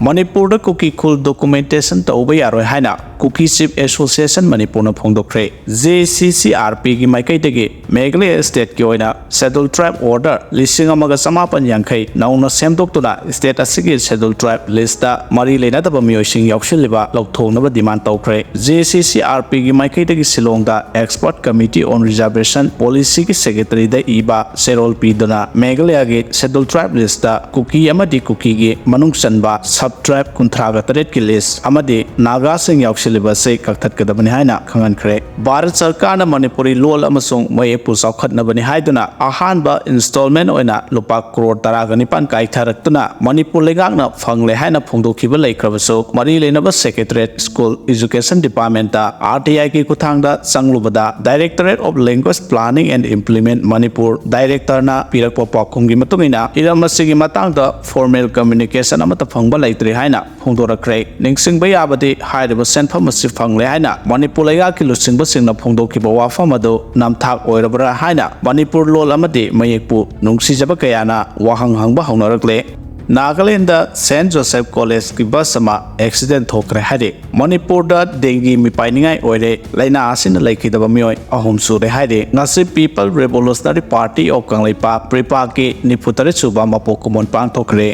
Manipur da Kuki khul documentation tauba yaroi haina Kuki Chief Association Manipur na phongdokre JCCRP gi maikai tege Meghalaya State ki oina Scheduled Tribe Order lising amaga samapan yangkai nauna semdoktuna state asigi Scheduled Tribe list da mari leinadaba miyosing yaukshiliba laukthonaba demand tawkre JCCRP gi maikai tege Shillong da Expert Committee on Reservation Policy ki Secretary da iba serol pidona Meghalaya gi Scheduled Tribe list da Kuki amadi Kuki gi manung chanba sub-tribe kunthraga taret ki list amadi Naga sing yaukshiliba se kaktat kadabani haina khangankhre Bharat Sarkar na Manipuri lol amasung mayepur saukhatnabani haiduna ahanba installment oina lupa crore taraganipan kaitharatuna Manipur legakna phangle haina phongdokhiba laikrabasu mari leinaba Secretariat School Education Department da RTI ki kuthangda changlubada Directorate of Language Planning and Implement Manipur Director na pirakpa pakhumgi matungina iramasigi matangda formal communication amata phangba laitri haina phongdorakre ningsingba yabadi haidaba senpham asi phangle haina Manipur legak ki lusingba singna phongdokhiba wafam adu namthak oirabra haina Manipur lol amadi mayekpu nungsijaba kayana wahang hangba haunarakle Nagaland da St. Joseph College ki bus ama accident thokre hade Manipur da dengue mi painingai oire laina asina laikidaba mioi ahum sure hade ngasi People Revolutionary Party of Kanglaipa Prepa ki niputare suba mapokumon pang thokre